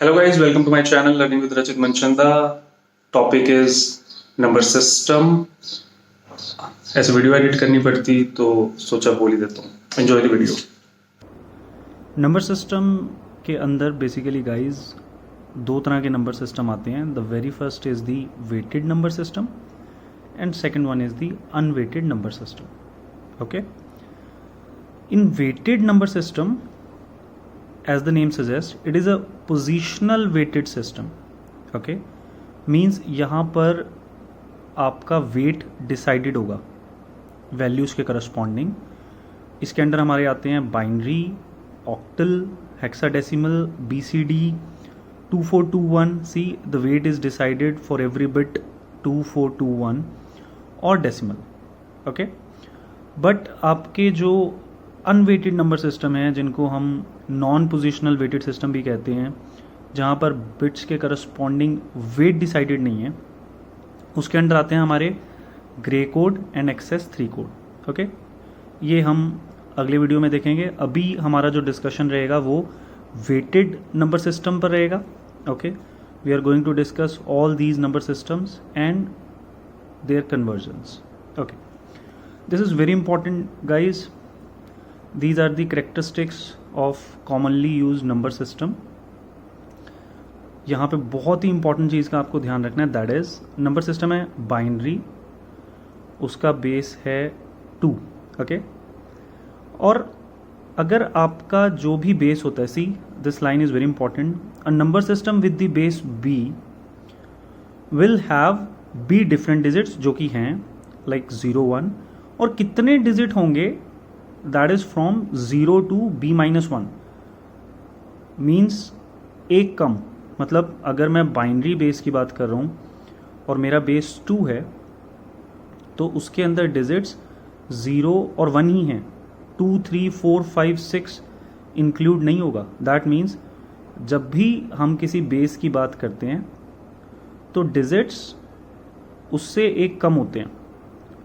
Hello guys, welcome to my channel Learning with Rachit Manchanda. Topic is number system. ऐसे video edit करनी पड़ती तो सोचा बोल ही देता हूँ. Enjoy the video. Number system के अंदर बेसिकली गाइज दो तरह के नंबर सिस्टम आते हैं. The very first is the weighted number system and second one is the unweighted number system. Okay, in weighted number system, as the name suggests, it is a positional weighted system. okay, means यहाँ पर आपका weight decided होगा values के corresponding. इसके अंदर हमारे आते हैं binary, octal, hexadecimal, BCD, 2421. see, the weight is decided for every bit 2421 और decimal. okay, but आपके जो अनवेटेड नंबर सिस्टम है, जिनको हम नॉन पोजिशनल वेटेड सिस्टम भी कहते हैं, जहाँ पर बिट्स के करस्पॉन्डिंग वेट डिसाइडेड नहीं है, उसके अंडर आते हैं हमारे Gray code and excess 3 code. Okay, ये हम अगले वीडियो में देखेंगे. अभी हमारा जो डिस्कशन रहेगा वो वेटेड नंबर सिस्टम पर रहेगा. Okay, we are going to discuss all these number systems and their conversions. Okay, this is very important guys. These are the characteristics of commonly used number system. यहाँ पे बहुत ही important चीज़ का आपको ध्यान रखना है, दैट इज़ नंबर सिस्टम है binary, उसका बेस है 2. ओके, और अगर आपका जो भी बेस होता है, see this line is very important, a number system with the base b will have b different digits जो कि हैं लाइक 0 1, और कितने डिजिट होंगे, that is from 0 to b-1. Means एक कम, मतलब अगर मैं बाइनरी बेस की बात कर रहा हूँ और मेरा बेस 2 है तो उसके अंदर डिजिट्स 0 और 1 ही हैं. 2 3 4 5 6 इंक्लूड नहीं होगा. दैट मीन्स जब भी हम किसी बेस की बात करते हैं तो डिजिट्स उससे एक कम होते हैं.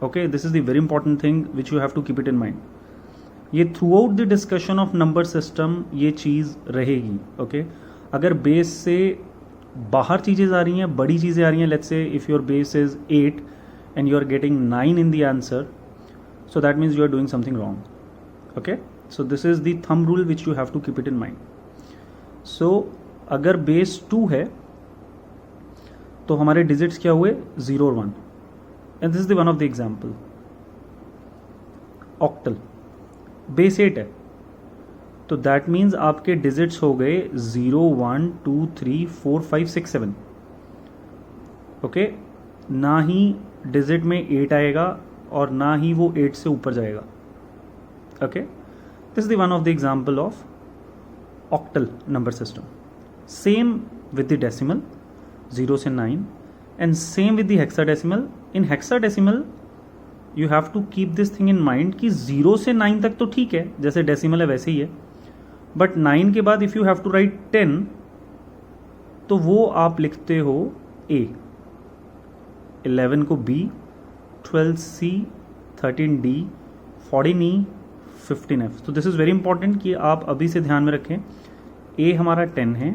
Okay, this is the very important thing which you have to keep it in mind. ये throughout the discussion of number system ये चीज़ रहेगी. ओके, अगर बेस से बाहर चीज़ें आ रही हैं, बड़ी चीज़ें आ रही हैं, let's say if your base is 8 and you are getting 9 in the answer, so that means you are doing something wrong. Okay, so this is the thumb rule which you have to keep it in mind. So अगर base 2 है तो हमारे digits क्या हुए, 0 और 1. And this is the one of the example. Octal base 8 है तो that means आपके डिजिट्स हो गए 0 1 2 3 4 5 6 7. ओके, ना ही डिजिट में 8 आएगा और ना ही वो 8 से ऊपर जाएगा. Okay, this is the one of the example of octal number system. Same with the decimal 0 से 9 and same with the hexadecimal. In hexadecimal you have to keep this thing in mind कि 0 से 9 तक तो ठीक है, जैसे decimal है वैसे ही है, बट 9 के बाद if you have to write 10 तो वो आप लिखते हो A, 11 को B, 12 C, 13 D, 14 E, 15 F. तो दिस इज़ वेरी इंपॉर्टेंट कि आप अभी से ध्यान में रखें. A हमारा 10 है,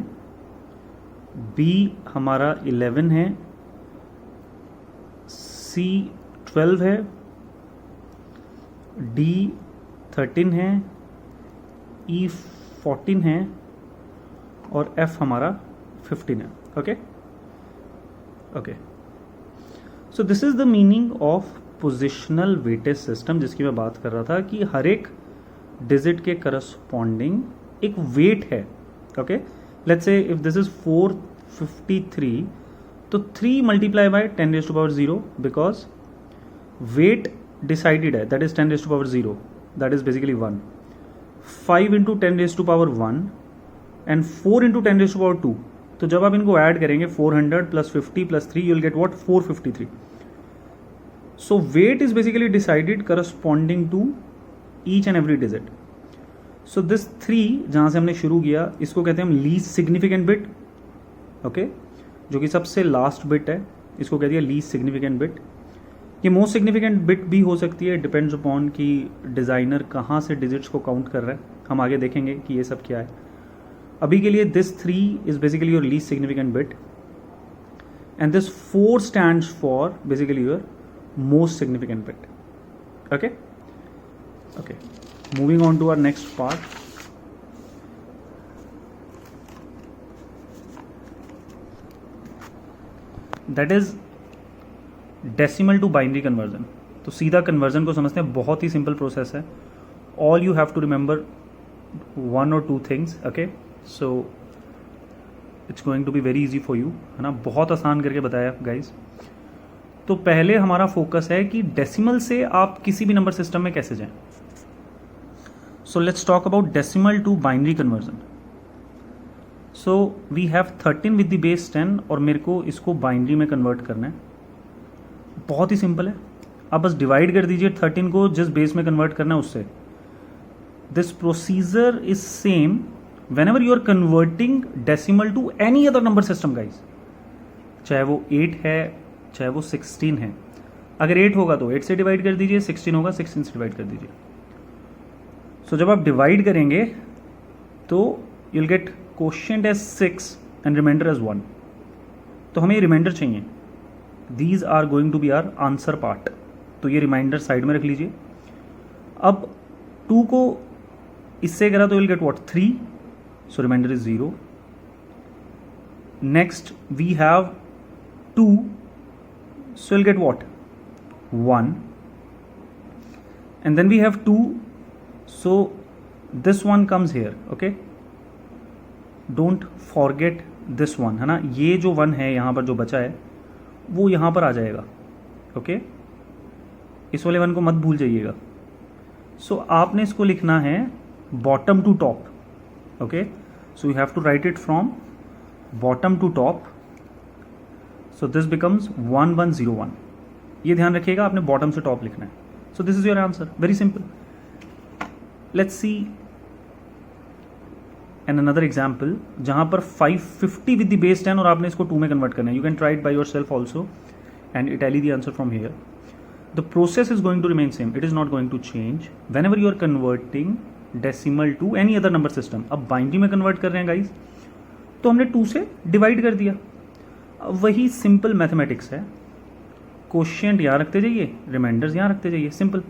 B हमारा 11 है, C 12 है, D 13 है, E 14 है और F हमारा 15 है. Okay okay, so this is the meaning of positional weightage system, जिसकी मैं बात कर रहा था कि हर एक डिजिट के करस्पॉन्डिंग एक वेट है. Okay, let's say if this is 453 तो 3 multiply by 10⁻0 because weight decided है, that is 10⁻0, that is basically 1. 5 into 10⁻1 and 4 into 10⁻2. तो जब आप इनको ऐड करेंगे 400 plus 50 plus 3 you will get what, 453. So weight is basically decided corresponding to each and every digit. So this 3 जहां से हमने शुरू किया इसको कहते हैं हम लीस्ट सिग्निफिकेंट बिट. ओके, जो कि सबसे लास्ट बिट है, इसको कहती है लीस्ट सिग्निफिकेंट बिट. ये मोस्ट सिग्निफिकेंट बिट भी हो सकती है, डिपेंड्स अपॉन कि डिज़ाइनर कहाँ से डिजिट्स को काउंट कर रहा है. हम आगे देखेंगे कि ये सब क्या है. अभी के लिए this 3 is basically your least significant bit and this 4 stands for basically your most significant bit. Okay, okay, moving on to our next part. That is decimal to binary conversion. तो सीधा कन्वर्जन को समझते हैं, बहुत ही simple process है. All you have to remember 1 or 2 things. Okay, so it's going to be very easy for you, है ना. बहुत आसान करके बताया गाइज. तो पहले हमारा फोकस है कि डेसिमल से आप किसी भी नंबर सिस्टम में कैसे जाएं. So let's talk about decimal to binary conversion. So we have 13 with the base 10 और मेरे को इसको बाइनरी में कन्वर्ट करना है. बहुत ही सिंपल है, आप बस डिवाइड कर दीजिए 13 को जिस बेस में कन्वर्ट करना है उससे. This procedure is same whenever you are converting decimal to any other number system guys. चाहे वो 8 है, चाहे वो 16 है. अगर 8 होगा तो 8 से डिवाइड कर दीजिए, 16 होगा 16 से डिवाइड कर दीजिए. सो जब आप डिवाइड करेंगे तो you will get quotient as 6 and remainder as 1. तो हमें रिमाइंडर चाहिए. These are going to be our answer part. तो ये रिमाइंडर साइड में रख लीजिए. अब 2 को इससे करा तो you will get what 3. So remainder is 0. Next we have 2. So you'll get what? 1. And then we have 2. So this one comes here. Okay? Don't forget this one, है ना. ये जो 1 है यहाँ पर जो बचा है वो यहाँ पर आ जाएगा. ओके, इस वाले 1 को मत भूल जाइएगा. सो आपने इसको लिखना है bottom to top. Okay, so you have to write it from bottom to top. So this becomes 1101. ये ध्यान रखिएगा, आपने बॉटम से टॉप लिखना है. So this is your answer, very simple. Let's see an another example जहां पर 550 with the base 10 और आपने इसको 2 में कन्वर्ट करना है. You can try it by yourself also and tally the answer from here. The process is going to remain same, it is not going to change whenever you are converting decimal to any other number system. अब binary में convert कर रहे हैं guys, तो हमने 2 से divide कर दिया. वही सिंपल मैथमेटिक्स है. क्वोशिएंट यहाँ रखते जाइए, रिमाइंडर्स यहाँ रखते जाइए, सिंपल.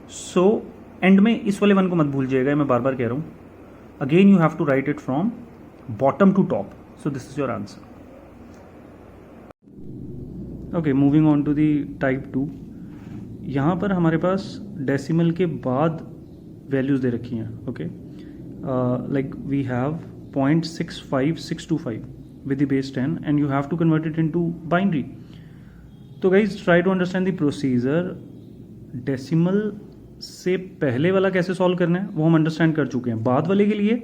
सो एंड में इस वाले 1 को मत भूल जाइएगा, मैं बार बार कह रहा हूँ. Again you have to write it from bottom to top. So this is your answer. Okay, moving on to the type 2. यहाँ पर हमारे पास डेसिमल के बाद वैल्यूज दे रखी हैं. Okay, like we have 0.65625 with the base 10 and you have to convert it into binary. तो guys try to understand the procedure. Decimal से पहले वाला कैसे सॉल्व करना है वो हम अंडरस्टैंड कर चुके हैं. बाद वाले के लिए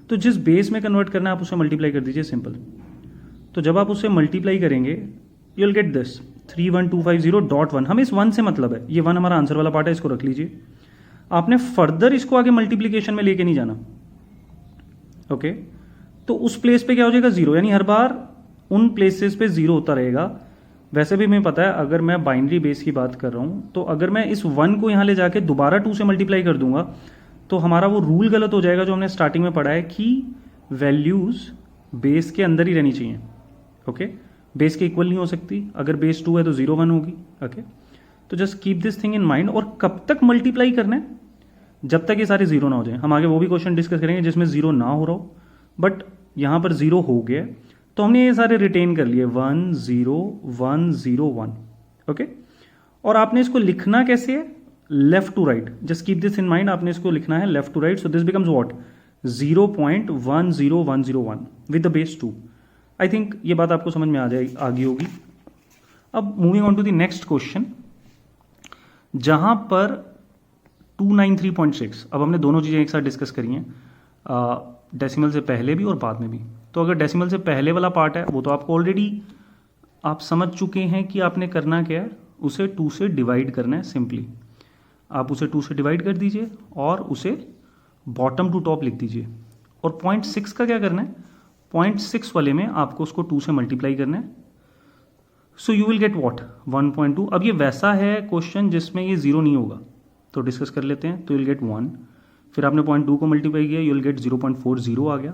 तो जिस बेस में कन्वर्ट करना है आप उसे मल्टीप्लाई कर दीजिए, सिंपल. तो जब आप उसे मल्टीप्लाई करेंगे यू विल गेट दिस 31250.1. हमें इस 1 से मतलब है, ये 1 हमारा आंसर वाला पार्ट है, इसको रख लीजिए. आपने फर्दर इसको आगे मल्टीप्लीकेशन में लेके नहीं जाना. ओके, तो उस प्लेस पे क्या हो जाएगा 0, यानी हर बार उन प्लेसेस पे 0 होता रहेगा. वैसे भी हमें पता है अगर मैं बाइनरी बेस की बात कर रहा हूँ तो अगर मैं इस 1 को यहाँ ले जाके दोबारा 2 से मल्टीप्लाई कर दूंगा तो हमारा वो रूल गलत हो जाएगा जो हमने स्टार्टिंग में पढ़ा है कि वैल्यूज बेस के अंदर ही रहनी चाहिए. ओके, बेस के इक्वल नहीं हो सकती. अगर बेस 2 है तो 0 1 होगी. ओके, तो just keep this thing in mind. और कब तक मल्टीप्लाई करना है? जब तक ये सारे 0 ना हो जाए. हम आगे वो भी क्वेश्चन डिस्कस करेंगे जिसमें 0 ना हो रहा हो, बट यहाँ पर 0 हो गया तो हमने ये सारे रिटेन कर लिए 1 0 1 0 1. ओके, और आपने इसको लिखना कैसे है? Left to right. Just keep this in mind, आपने इसको लिखना है left to right. So this becomes what 0.10101 with the base 2. I think ये बात आपको समझ में आ गई होगी. अब moving on to the next question जहां पर 293.6. अब हमने दोनों चीजें एक साथ डिस्कस करी हैं, डेसिमल से पहले भी और बाद में भी. तो अगर डेसिमल से पहले वाला पार्ट है वो तो आपको ऑलरेडी आप समझ चुके हैं कि आपने करना क्या है, उसे 2 से डिवाइड करना है. सिंपली आप उसे 2 से डिवाइड कर दीजिए और उसे बॉटम टू टॉप लिख दीजिए. और 0.6 का क्या करना है? 0.6 वाले में आपको उसको 2 से मल्टीप्लाई करना है. So you will get what 1.2. अब ये वैसा है क्वेश्चन जिसमें ये 0 नहीं होगा, तो डिस्कस कर लेते हैं. तो यू विल गेट 1, फिर आपने 0.2 को मल्टीप्लाई किया, यू विल गेट 0.40 आ गया.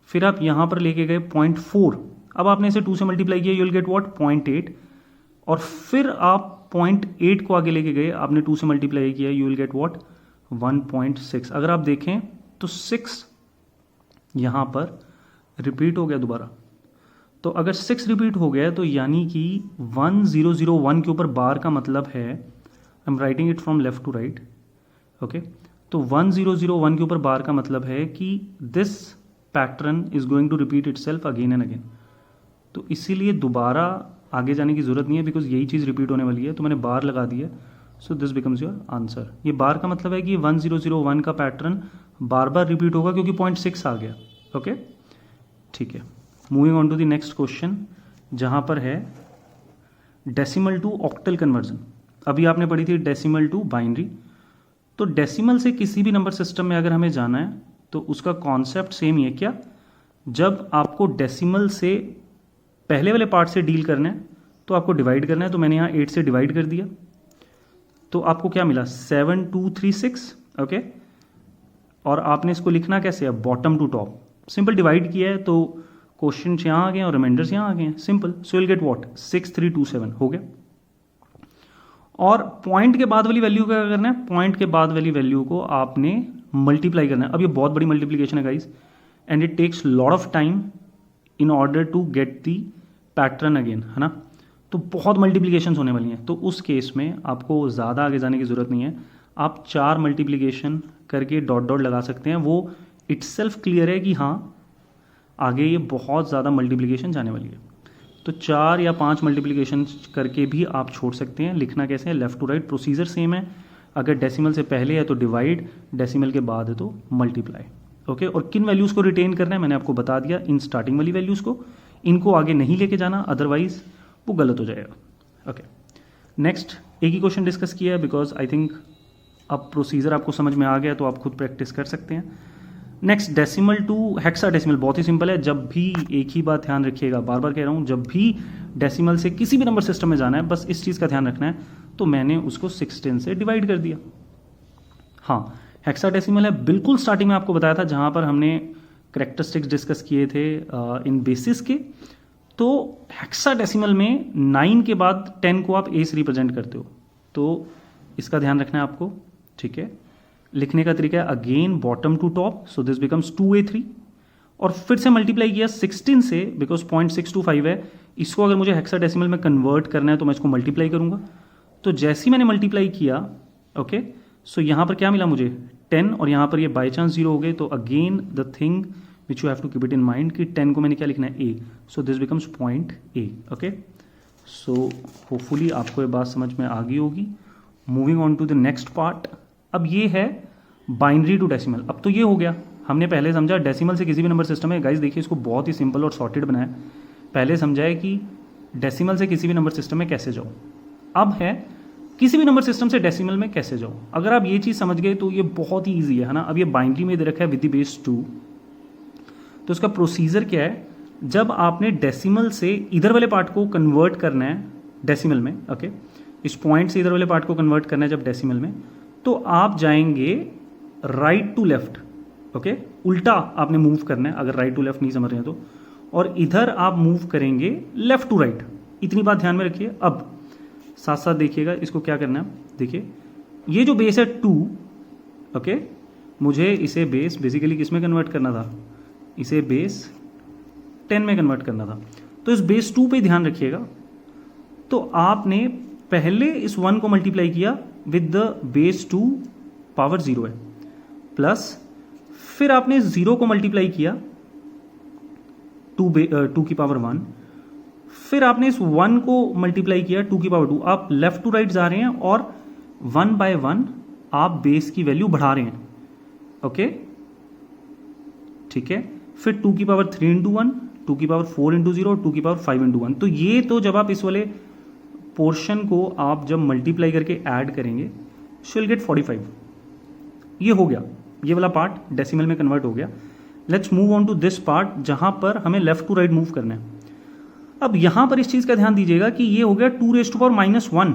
फिर आप यहाँ पर लेके गए 0.4, अब आपने इसे 2 से मल्टीप्लाई किया, यू विल गेट व्हाट 0.8, और फिर आप 0.8 को आगे लेके गए, आपने 2 से मल्टीप्लाई किया, यू विल गेट व्हाट 1.6। अगर आप देखें तो 6 यहाँ पर रिपीट हो गया दोबारा। तो अगर 6 रिपीट हो गया तो यानी कि 1001 के ऊपर बार का मतलब है, I am writing it from left to right, okay. तो 1001 के ऊपर बार का मतलब है कि this pattern is going to repeat itself again and again. तो इसीलिए दोबारा आगे जाने की जरूरत नहीं है, बिकॉज यही चीज़ रिपीट होने वाली है, तो मैंने बार लगा दिया। सो दिस बिकम्स योर आंसर। ये बार का मतलब है कि 1001 का पैटर्न बार बार रिपीट होगा क्योंकि 0.6 आ गया, ओके ठीक है। Moving on to the next question, जहाँ पर है डेसिमल टू ऑक्टल कन्वर्जन। अभी आपने पढ़ी थी डेसिमल टू बाइनरी। तो डेसिमल से किसी भी नंबर सिस्टम में अगर हमें जाना है तो उसका कॉन्सेप्ट सेम ही है क्या? जब आपको डेसिमल से पहले वाले पार्ट से डील करना है तो आपको डिवाइड करना है। तो मैंने यहाँ 8 से डिवाइड कर दिया, तो आपको क्या मिला 7236, ओके। और आपने इसको लिखना कैसे है? Bottom to top, simple divide किया है तो क्वेश्चन यहाँ आ गए और रिमाइंडर्स यहाँ आ गए हैं, simple. So will get what 6327 हो गया। और पॉइंट के बाद वाली वैल्यू क्या करना है? पॉइंट के बाद वाली वैल्यू को आपने मल्टीप्लाई करना है। अब ये बहुत बड़ी मल्टीप्लीकेशन है guys, and it takes lot of time in order to get the pattern again, है ना। तो बहुत मल्टीप्लीकेशन होने वाली हैं, तो उस केस में आपको ज़्यादा आगे जाने की ज़रूरत नहीं है। आप 4 मल्टीप्लीकेशन करके डॉट डॉट लगा सकते हैं, वो इटसेल्फ क्लियर है कि हाँ आगे ये बहुत ज़्यादा मल्टीप्लीकेशन जाने वाली है। तो 4 या 5 मल्टीप्लीकेशन करके भी आप छोड़ सकते हैं। लिखना कैसे है? Left to right, procedure same है। अगर डेसिमल से पहले है तो डिवाइड, डेसिमल के बाद है तो मल्टीप्लाई, ओके। और किन वैल्यूज़ को रिटेन करना है मैंने आपको बता दिया, इन स्टार्टिंग वाली वैल्यूज़ को, इनको आगे नहीं लेके जाना, अदरवाइज वो गलत हो जाएगा, ओके। नेक्स्ट एक ही क्वेश्चन डिस्कस किया है, बिकॉज आई थिंक अब प्रोसीजर आपको समझ में आ गया, तो आप खुद प्रैक्टिस कर सकते हैं। नेक्स्ट डेसिमल टू हेक्साडेसिमल, बहुत ही सिंपल है। जब भी एक ही बात ध्यान रखिएगा, बार बार कह रहा हूँ, जब भी डेसिमल से किसी भी नंबर सिस्टम में जाना है बस इस चीज़ का ध्यान रखना है। तो मैंने उसको 16 से डिवाइड कर दिया। हाँ, हेक्साडेसिमल है, बिल्कुल स्टार्टिंग में आपको बताया था जहाँ पर हमने करैक्टरिस्टिक्स डिस्कस किए थे इन बेसिस के। तो हेक्साडेसिमल में 9 के बाद 10 को आप ए से रिप्रेजेंट करते हो, तो इसका ध्यान रखना है आपको, ठीक है। लिखने का तरीका है again bottom to top, so this becomes 2a3, और फिर से मल्टीप्लाई किया 16 से, बिकॉज 0.625 है। इसको अगर मुझे हेक्साडेसिमल में कन्वर्ट करना है तो मैं इसको मल्टीप्लाई करूंगा। तो जैसे ही मैंने मल्टीप्लाई किया, ओके, सो यहाँ पर क्या मिला मुझे 10, और यहाँ पर ये बाई चांस 0 हो गए। तो again the thing which you have to keep it in mind कि 10 को मैंने क्या लिखना है? A, so this becomes point A, okay. So hopefully आपको ये बात समझ में आ गई होगी। Moving on to the next part, अब ये है बाइनरी टू डेसिमल। अब तो ये हो गया, हमने पहले समझा डेसिमल से किसी भी नंबर सिस्टम में, गाइस देखिए इसको बहुत ही सिंपल और सॉर्टेड बनाया। पहले समझा है कि डेसिमल से किसी भी नंबर सिस्टम में कैसे जाओ, अब है किसी भी नंबर सिस्टम से डेसिमल में कैसे जाओ। अगर आप ये चीज़ समझ गए तो ये बहुत ही ईजी है ना। अब ये बाइनरी में दे रखा है विद द बेस 2, तो इसका प्रोसीजर क्या है? जब आपने डेसिमल से इधर वाले पार्ट को कन्वर्ट करना है डेसिमल में, ओके, इस पॉइंट से इधर वाले पार्ट को कन्वर्ट करना है जब डेसिमल में, तो आप जाएंगे राइट टू लेफ्ट, ओके, उल्टा आपने मूव करना है अगर राइट टू लेफ्ट नहीं समझ रहे हैं तो, और इधर आप मूव करेंगे लेफ्ट टू राइट। इतनी बात ध्यान में रखिए। अब साथ साथ देखिएगा इसको क्या करना है। देखिए ये जो बेस है 2, ओके, मुझे इसे बेस बेसिकली किस में कन्वर्ट करना था? इसे बेस 10 में कन्वर्ट करना था। तो इस बेस 2 पे ध्यान रखिएगा। तो आपने पहले इस 1 को मल्टीप्लाई किया विद द बेस 2 पावर 0 है, प्लस फिर आपने 0 को मल्टीप्लाई किया 2 की पावर 1, फिर आपने इस 1 को मल्टीप्लाई किया 2 की पावर 2। आप लेफ्ट टू राइट जा रहे हैं और 1 बाय 1 आप बेस की वैल्यू बढ़ा रहे हैं, ओके, ठीक है। फिर 2 की पावर 3 इंटू 1, 2 की पावर 4 इंटू 0, 2 की पावर 5 इंटू 1। तो ये तो जब आप इस वाले पोर्शन को आप जब मल्टीप्लाई करके ऐड करेंगे, सो विल गेट 45। ये हो गया, ये वाला पार्ट डेसिमल में कन्वर्ट हो गया। Let's move on to this part जहां पर हमें लेफ्ट टू राइट मूव करना है। अब यहां पर इस चीज का ध्यान दीजिएगा कि ये हो गया 2 रेज़ टू पावर -1,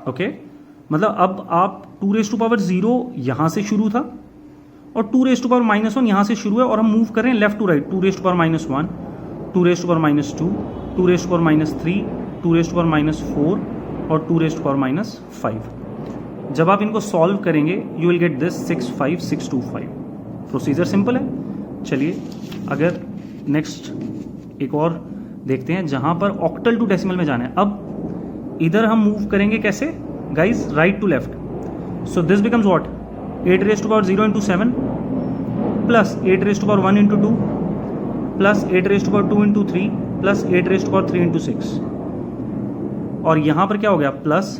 ओके। मतलब अब आप 2 रेज़ टू पावर 0 यहां से शुरू था और 2 रेज टू पावर -1 यहाँ से शुरू है और हम मूव कर रहे हैं left to right, 2 raise to power -1, 2 raise to power -2, 2 raise to power -3, 2 raise to power -4 और 2 रेज टू पावर -5। जब आप इनको सॉल्व करेंगे you will get this 65625। Procedure simple है। चलिए अगर नेक्स्ट एक और देखते हैं जहां पर ऑक्टल टू डेसिमल में जाना है। अब इधर हम मूव करेंगे कैसे guys, right to left. So this becomes what, 8 raise to power 0 into 7 plus 8 raise to power 1 into 2 plus 8 raise to power 2 into 3 plus 8 raise to power 3 into 6। और यहां पर क्या हो गया, plus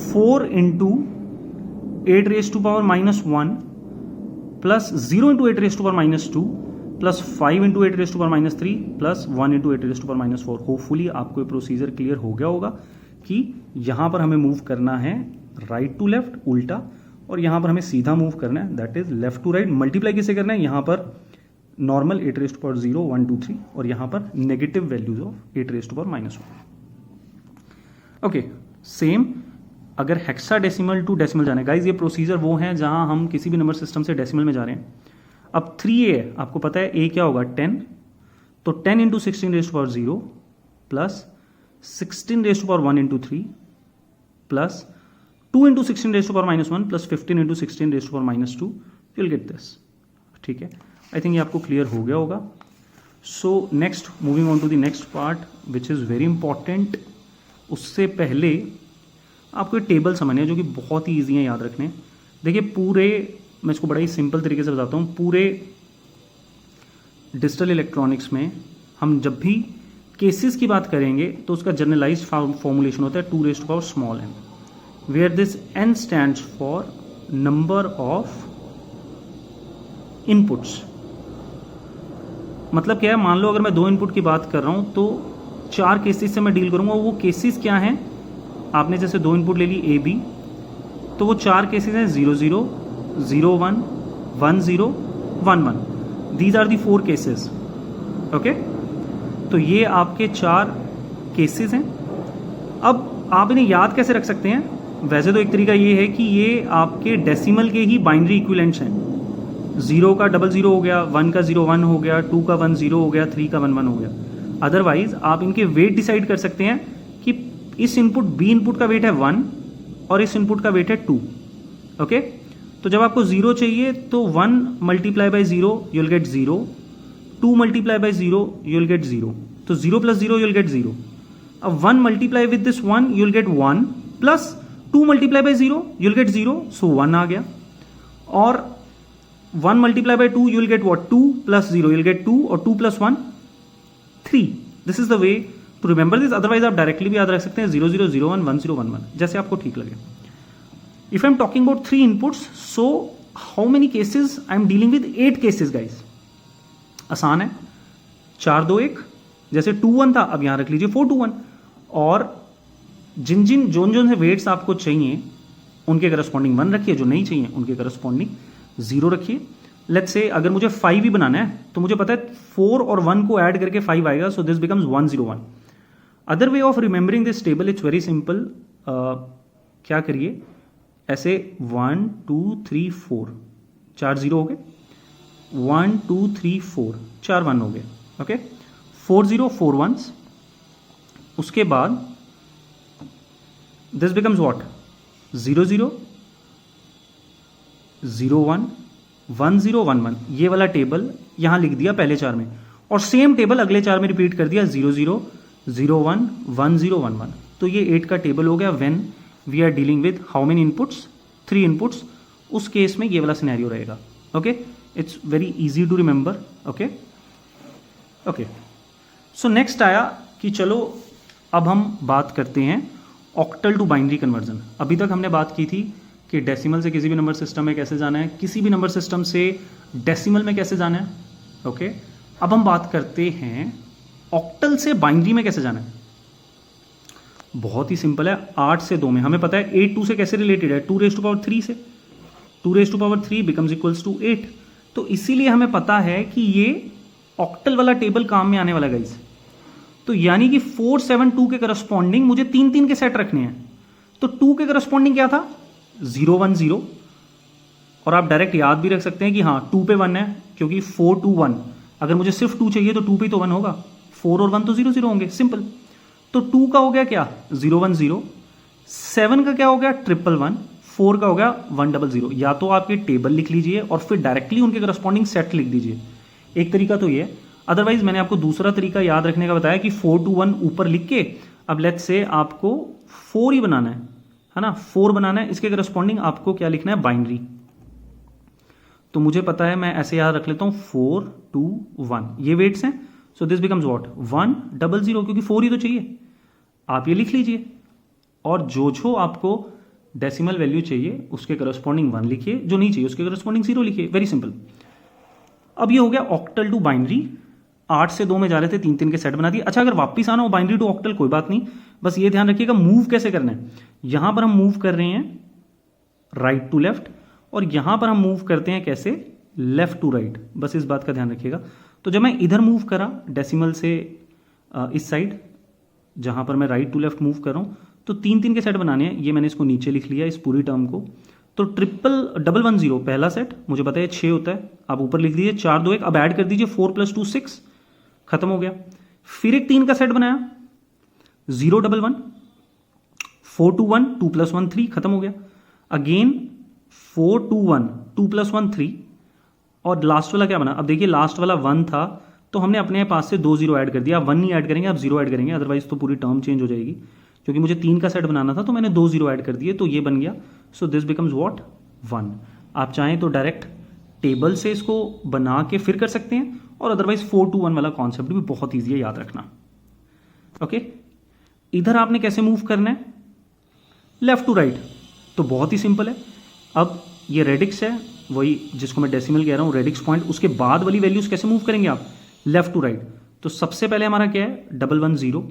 4 into 8 raise to power -1 plus 0 into 8 raise to power -2 plus 5 into 8 raise to power -3 plus 1 into 8 raise to power -4। Hopefully आपको ये procedure clear हो गया होगा कि यहां पर हमें मूव करना है राइट टू लेफ्ट उल्टा, और यहां पर हमें सीधा मूव करना है that is left to right. Multiply किसे करना है, यहां पर नॉर्मल 8 रेज टू पावर 0 1 2 3 और यहां पर negative values of 8 raise to power -1। Okay, same अगर हेक्साडेसिमल टू डेसिमल जाना है गाइज, ये प्रोसीजर वो है जहां हम किसी भी नंबर सिस्टम से डेसिमल में जा रहे हैं। अब 3a है, आपको पता है a क्या होगा 10, तो 10 into 16 raise to power 0 plus 16 raise to power 1 into 3 plus 2 into 16 raise to power -1 plus 15 into 16 raise to power -2, you will get this. ठीक है, आई थिंक ये आपको क्लियर हो गया होगा। So next moving on to the next part which is very important. उससे पहले आपको ये टेबल समझने हैं जो कि बहुत ही ईजी है याद रखने। देखिए पूरे, मैं इसको बड़ा ही सिंपल तरीके से बताता हूँ, पूरे डिजिटल इलेक्ट्रॉनिक्स में हम जब भी केसेस की बात करेंगे तो उसका जनरलाइज्ड फॉर्मूलेशन होता है 2 raise to power small n, where this n stands for number of inputs. मतलब क्या है, मान लो अगर मैं 2 इनपुट की बात कर रहा हूँ तो 4 केसेस से मैं डील करूँगा। वो केसेस क्या हैं, आपने जैसे 2 इनपुट ले ली ए बी, तो वो 4 केसेस हैं 0 0 0 1 1 0 1 1। These are the 4 cases. Okay, तो ये आपके 4 केसेस हैं। अब आप इन्हें याद कैसे रख सकते हैं, वैसे तो एक तरीका ये है कि ये आपके डेसिमल के ही बाइनरी इक्विवेलेंट्स हैं। 0 का 00 हो गया, 1 का 0 1 हो गया, 2 का 1 0 हो गया, 3 का 1 1 हो गया। अदरवाइज आप इनके वेट डिसाइड कर सकते हैं कि इस इनपुट बी इनपुट का वेट है 1 और इस इनपुट का वेट है 2। ओके, तो जब आपको 0 चाहिए तो 1 multiply by 0 you will get 0, 2 multiply by 0 you will get 0, तो 0 प्लस 0 यू विल गेट 0। अब 1 multiply with this 1 you will get 1 plus 2 multiply by 0 you will get 0, so 1 आ गया। और 1 multiply by 2 you will get what, 2 plus 0 you will get 2 और 2 plus 1 3। This is the way to remember this. Otherwise आप directly भी याद रख सकते हैं 0 0 0 1 1 0 1 1, जैसे आपको ठीक लगे। If I am talking about 3 inputs, so how many cases I am dealing with 8 cases guys. आसान है, 4 2 1, जैसे 2 1 था अब यहां रख लीजिए 4 2 1। और जिन जोन से वेट्स आपको चाहिए उनके करस्पॉन्डिंग 1 रखिए, जो नहीं चाहिए उनके करस्पॉन्डिंग 0 रखिए। लेट्स से अगर मुझे 5 ही बनाना है तो मुझे पता है 4 और 1 को ऐड करके 5 आएगा, सो this becomes 1 0 1। Other way of remembering this table it's very simple. क्या करिए, ऐसे 1 2 3 4, 4 0 हो गए, 1 2 3 4, 4 1 हो गए। Okay, 4 0 4 1s। उसके बाद दिस बिकम्स व्हाट, 0 0 0 1 1 0 1 1। ये वाला टेबल यहां लिख दिया पहले 4 में, और सेम टेबल अगले 4 में रिपीट कर दिया 0 0 0 1 1 0 1 1। तो ये 8 का टेबल हो गया when we are dealing with how many inputs, 3 inputs. उस केस में ये वाला सिनेरियो रहेगा। Okay, it's very easy to remember. Okay okay, so next आया कि चलो अब हम बात करते हैं ऑक्टल टू बाइनरी कन्वर्जन। अभी तक हमने बात की थी कि डेसिमल से किसी भी नंबर सिस्टम में कैसे जाना है, किसी भी नंबर सिस्टम से डेसिमल में कैसे जाना है। ओके, अब हम बात करते हैं ऑक्टल से बाइनरी में कैसे जाना है। बहुत ही सिंपल है, 8 से 2 में हमें पता है 8 2 से कैसे रिलेटेड है, 2 रेज टू पावर 3 से। 2 raise to power 3 becomes equals to 8। तो इसीलिए हमें पता है कि ये ऑक्टल वाला टेबल काम में आने वाला गाइस। तो यानी कि 4 7 2 के करस्पॉन्डिंग मुझे 3 3 के सेट रखने हैं। तो 2 के करस्पॉन्डिंग क्या था, 0 1 0, और आप डायरेक्ट याद भी रख सकते हैं कि हाँ 2 पे 1 है, क्योंकि 4 2 1, अगर मुझे सिर्फ 2 चाहिए तो 2 पे तो 1 होगा, 4 और 1 तो 0 0 होंगे, सिंपल। तो 2 का हो गया क्या 0 1 0, 7 का क्या हो गया 1 1 1, 4 का हो गया 1 0 0। या तो आप ये टेबल लिख लीजिए और फिर डायरेक्टली उनके करस्पॉन्डिंग सेट लिख दीजिए, एक तरीका तो ये। अदरवाइज मैंने आपको दूसरा तरीका याद रखने का बताया कि 4 2 1 ऊपर लिख के, अब लेट्स से आपको 4 ही बनाना है ना, 4 बनाना है, इसके करस्पॉन्डिंग आपको क्या लिखना है बाइनरी। तो मुझे पता है, मैं ऐसे याद रख लेता हूं 4 2 1, ये वेट्स हैं, सो दिस बिकम्स व्हाट 1 0 0, क्योंकि 4 ही तो चाहिए, आप ये लिख लीजिए। और जो आपको डेसिमल वैल्यू चाहिए उसके करस्पॉन्डिंग 1 लिखिए, जो नहीं चाहिए उसके करस्पॉन्डिंग 0 लिखिए, वेरी सिंपल। अब ये हो गया ऑक्टल टू बाइनरी, 8 से 2 में जा रहे थे, 3 3 के सेट बना दिए। अच्छा, अगर वापस आना हो बाइनरी टू ऑक्टल कोई बात नहीं, बस ये ध्यान रखिएगा मूव कैसे करना है। यहां पर हम मूव कर रहे हैं राइट टू लेफ्ट, और यहां पर हम मूव करते हैं कैसे लेफ्ट टू राइट, बस इस बात का ध्यान रखिएगा। तो जब मैं इधर मूव करा डेसिमल से इस साइड, जहां पर मैं राइट टू लेफ्ट मूव कर रहा हूं, तो 3 3 के सेट बनाने हैं, ये मैंने इसको नीचे लिख लिया इस पूरी टर्म को। तो 1 1 0 पहला सेट, मुझे पता है 6 होता है, आप ऊपर लिख दीजिए 4 2 1, अब ऐड कर दीजिए 4 + 2 6, खत्म हो गया। फिर एक 3 का सेट बनाया 0 1 1, 4 2 1, 2 + 1 3, खत्म हो गया। अगेन 4 2 1, 2 + 1 3, और लास्ट वाला क्या बना, अब देखिए लास्ट वाला 1 था, तो हमने अपने पास से 2 0 ऐड कर दिया। आप 1 नहीं ऐड करेंगे, आप 0 ऐड करेंगे, अदरवाइज तो पूरी टर्म चेंज हो जाएगी। क्योंकि मुझे 3 का सेट बनाना था तो मैंने 2 0 ऐड कर दिए, तो ये बन गया। सो दिस बिकम्स व्हाट 1। आप चाहें तो डायरेक्ट टेबल से इसको बना के फिर कर सकते हैं, और अदरवाइज 4 2 1 वाला कॉन्सेप्ट भी बहुत ईजी है याद रखना। ओके, इधर आपने कैसे मूव करना है लेफ्ट टू राइट, तो बहुत ही सिंपल है। अब ये रेडिक्स है, वही जिसको मैं डेसिमल कह रहा हूँ, रेडिक्स पॉइंट, उसके बाद वाली वैल्यूज कैसे मूव करेंगे आप लेफ्ट टू राइट। तो सबसे पहले हमारा क्या है 1 1 0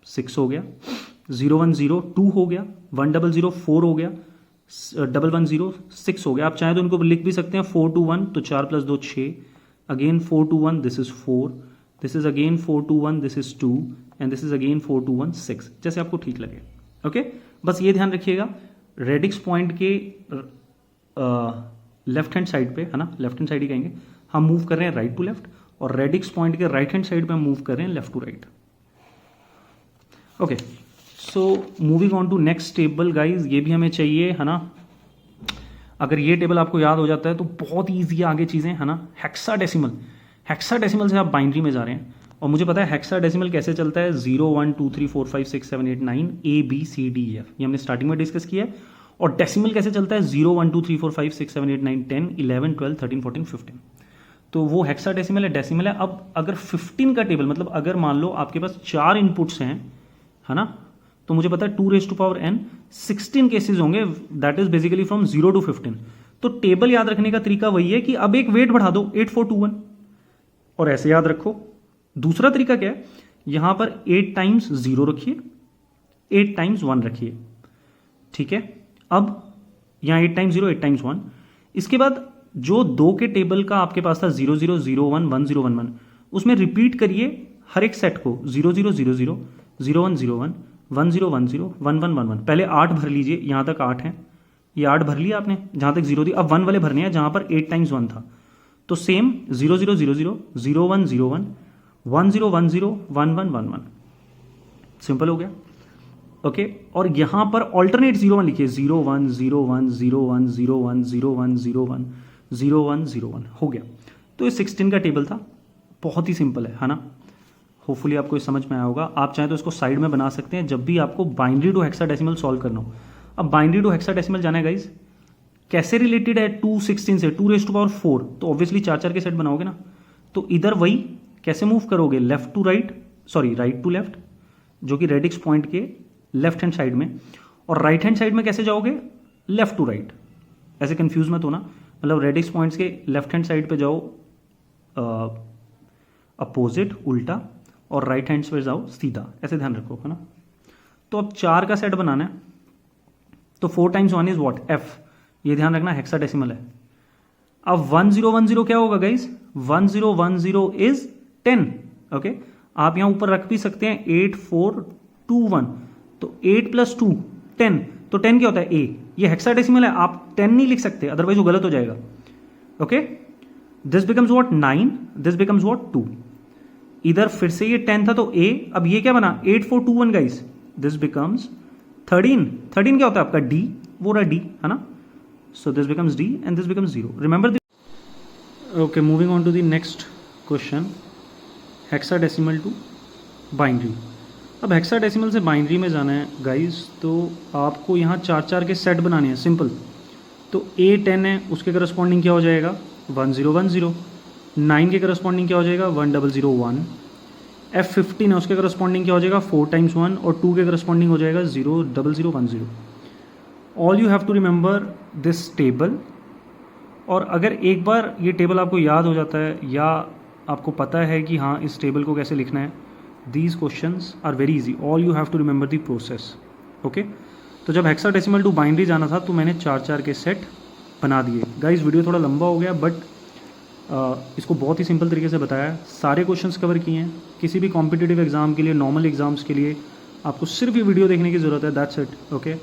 6 हो गया, 0 1 0 2 हो गया, 1 0 0 4 हो गया, 1 1 0 6 हो गया। आप चाहें तो इनको लिख भी सकते हैं 4 2 1, तो 4 + 2 6, again 4 2 1, this is 4, this is again 4 2 1, this is 2, and this is again 4 2 1 6, जैसे आपको ठीक लगे। ओके, बस ये ध्यान रखिएगा रेडिक्स पॉइंट के लेफ्ट हैंड साइड पे, है ना, लेफ्ट हैंड साइड ही कहेंगे, हम मूव कर रहे हैं राइट टू लेफ्ट, और रेडिक्स पॉइंट के राइट हैंड साइड पे हम मूव कर रहे हैं left to right. Okay, so moving on to next table guys, ये भी हमें चाहिए, है ना। अगर ये टेबल आपको याद हो जाता है तो बहुत ईजी है आगे चीज़ें, है ना। हेक्साडेसिमल, हेक्साडेसिमल से आप बाइनरी में जा रहे हैं, और मुझे पता है हेक्साडेसिमल कैसे चलता है 0 1 2 3 4 5 6 7 8 9 ABCDEF, ये हमने स्टार्टिंग में डिस्कस किया है। और डेसिमल कैसे चलता है 0 1 2 3 4 5 6 7 8 9 10 11 12 13 14 15, तो वो हेक्साडेसिमल है, डेसिमल है। अब अगर 15 का टेबल, मतलब अगर मान लो आपके पास 4 इनपुट्स हैं, है ना, तो मुझे पता है 2n 16 केसेस होंगे, that is basically from 0 to 15। तो टेबल याद रखने का तरीका वही है कि अब एक वेट बढ़ा दो 8 4 2 1, और ऐसे याद रखो। दूसरा तरीका क्या है, यहां पर 8 टाइम्स 0 रखिए, 8 टाइम्स 1 रखिए, ठीक है। अब यहां 8 टाइम्स 0, 8 टाइम्स 1, इसके बाद जो 2 के टेबल का आपके पास था 0 0 0 1 1 0 1 1, उसमें रिपीट करिए हर एक सेट को 0 0 0 0 0 1 0 1 1 0 1 0 1 1 1 1। पहले 8 भर लीजिए, यहां तक 8 है, ये 8 भर लिया आपने जहां तक 0 थी। अब 1 वाले भरने हैं जहां पर 8 टाइम्स 1 था, तो सेम 0 0 0 0 0 1 0 1 1 0 1 0 1 1 1 1, सिंपल हो गया। ओके, और यहां पर ऑल्टरनेट 0 1 लिखिए, 0 1 0 1 0 1 0 1 0 1 0 1 0 1 0 1, हो गया। तो ये 16 का टेबल था, बहुत ही सिंपल है ना। होपफुली आपको ये समझ में आया होगा। आप चाहें तो इसको साइड में बना सकते हैं जब भी आपको बाइनरी टू हेक्साडेसिमल सॉल्व करना हो। अब बाइनरी टू हेक्साडेसिमल जाना है गाइज, कैसे रिलेटेड है 216 से 2⁴, तो ऑब्वियसली 4 4 के सेट बनाओगे ना। तो इधर वही कैसे मूव करोगे, left to right, sorry right to left, जो कि रेडिक्स पॉइंट के लेफ्ट हैंड साइड में, और राइट हैंड साइड में कैसे जाओगे लेफ्ट टू राइट। ऐसे कंफ्यूज मत होना, मतलब रेडिक्स पॉइंट्स के लेफ्ट हैंड साइड पे जाओ अपोजिट उल्टा, और राइट हैंड पे जाओ सीधा, ऐसे ध्यान रखो, है ना। तो अब 4 का सेट बनाना है, तो 4 टाइम्स 1 इज व्हाट F, ये ध्यान रखना हेक्साडेसिमल है। अब 1 0 1 0 क्या होगा गाइज, 1 0 1 0 इज 10। ओके, आप यहां ऊपर रख भी सकते हैं 8 4 2 1, तो 8 + 2 10, तो 10 क्या होता है A, ये हेक्साडेसिमल है, आप 10 नहीं लिख सकते, अदरवाइज वो गलत हो जाएगा। Okay, this becomes what 9, this becomes what 2। इधर फिर से ये 10 था तो a, अब ये क्या बना 8421 गाइस, दिस बिकम्स 13। 13 क्या होता है आपका d, वो रहा d है ना, so this becomes d and this becomes 0। Remember. Okay, moving on to the next question, hexadecimal to binary. अब हेक्साडेसिमल से बाइनरी में जाना है गाइस, तो आपको यहाँ 4 के सेट बनाने हैं, सिंपल। तो A10 है, उसके करस्पॉन्डिंग क्या हो जाएगा 1010। 9 के करस्पॉन्डिंग क्या हो जाएगा 1001। F15 है, उसके करस्पॉन्डिंग क्या हो जाएगा 4 × 1, और 2 के करस्पॉन्डिंग हो जाएगा 00010। All you have to remember this table. और अगर एक बार ये टेबल आपको याद हो जाता है या आपको पता है कि हाँ इस टेबल को कैसे लिखना है, these questions are very easy. All you have to remember the process. Okay, तो जब हेक्साडेसिमल टू बाइनरी जाना था तो मैंने 4 के सेट बना दिए। गाइस वीडियो थोड़ा लंबा हो गया, बट इसको बहुत ही सिंपल तरीके से बताया, सारे क्वेश्चंस कवर किए हैं। किसी भी कॉम्पिटिटिव एग्जाम के लिए, नॉर्मल एग्जाम्स के लिए आपको सिर्फ ये वीडियो देखने की ज़रूरत है, दैट्स इट। ओके,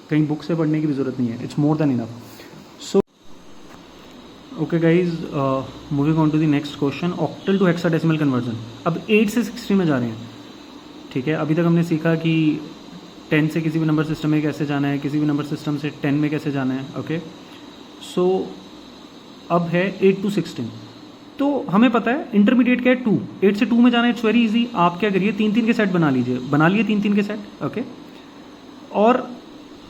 कहीं बुक से पढ़ने की भी ज़रूरत नहीं है, it's more than enough. So okay guys, moving on to the next question, octal to hexadecimal conversion. अब 8 से 16 में जा रहे हैं, ठीक है। अभी तक हमने सीखा कि 10 से किसी भी नंबर सिस्टम में कैसे जाना है, किसी भी नंबर सिस्टम से 10 में कैसे जाना है। ओके, सो अब है 8 to 16। तो हमें पता है इंटरमीडिएट क्या है 2, 8 से 2 में जाना है, इट्स वेरी इजी। आप क्या करिए 3 के सेट बना लीजिए, बना लिए 3 के सेट। ओके, और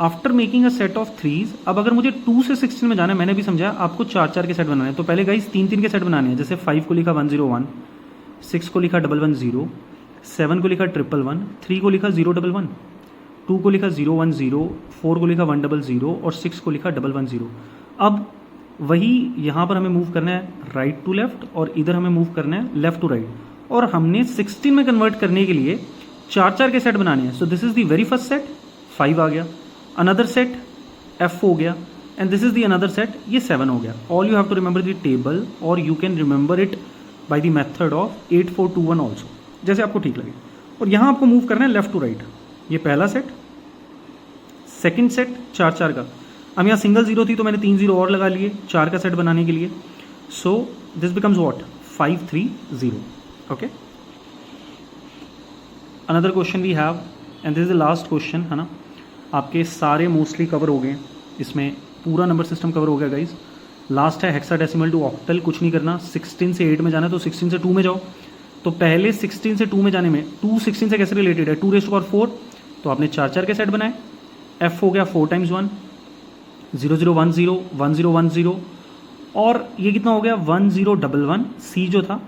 after making a set of 3s, अब अगर मुझे 2 से 16 में जाना है, मैंने भी समझा आपको 4 के सेट बनाने हैं। तो पहले गाइस 3 के सेट बनाने हैं, जैसे 5 को लिखा 101, 6 को लिखा 110, 7 को लिखा 111, 3 को लिखा 011, 2 को लिखा 010, 4 को लिखा 100 और 6 को लिखा 110। अब वही यहाँ पर हमें मूव करना है राइट टू लेफ्ट, और इधर हमें मूव करना है लेफ्ट टू राइट, और हमने 16 में कन्वर्ट करने के लिए 4 के सेट बनाने हैं। So this is the very first set, 5 आ गया, अनदर सेट F हो गया, and this is the another set, ये 7 हो गया। All you have to remember the table, और you can remember it by the method of 8421 also, जैसे आपको ठीक लगे। और यहाँ आपको मूव करना है लेफ्ट टू राइट। ये पहला सेट, सेकेंड सेट 4 का। अब यहाँ सिंगल 0 थी तो मैंने 3 0 और लगा लिए 4 का सेट बनाने के लिए। So this becomes what 530। Okay, another question we have, and this is the last question, है ना। आपके सारे मोस्टली कवर हो गए, इसमें पूरा नंबर सिस्टम कवर हो गया गाइज। लास्ट है हेक्साडेसिमल टू ऑक्टल, कुछ नहीं करना, 16 से 8 में जाना है तो 16 से 2 में जाओ। तो पहले 16 से 2 में जाने में 2 16 से कैसे रिलेटेड है, 2 raised to power 4, तो आपने 4 के सेट बनाए। F हो गया 4 × 1, 0010, 1010, और ये कितना हो गया 1011, C जो था।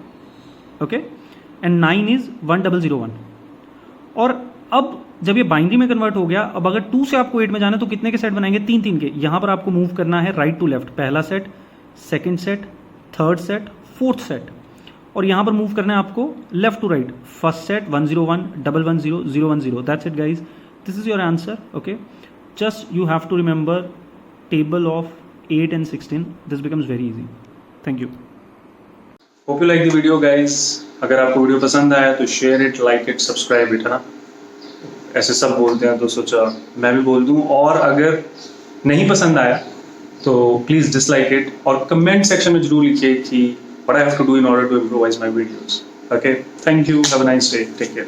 Okay, and 9 is 1001। और अब जब ये बाइनरी में कन्वर्ट हो गया, अब अगर 2 से आपको 8 में जाना है तो कितने के सेट बनाएंगे 3 के। यहां पर आपको मूव करना है राइट टू लेफ्ट, पहला set, second set, third set, fourth set, और यहां पर मूव करना है आपको left to right, first set 101, 110, 010। That's it guys, this is your answer. Okay, just you have to remember table of 8 and 16. This becomes very easy. Thank you. Hope you like the video guys. अगर आपको video पसंद आया तो share it, like it, subscribe it, है ना। ऐसे सब बोलते हैं तो सोचा मैं भी बोल दूं। और अगर नहीं पसंद आया तो प्लीज़ डिसलाइक इट, और कमेंट सेक्शन में जरूर लिखिए कि what I have to do in order to improvise my videos. Okay, thank you, have a nice day, take care.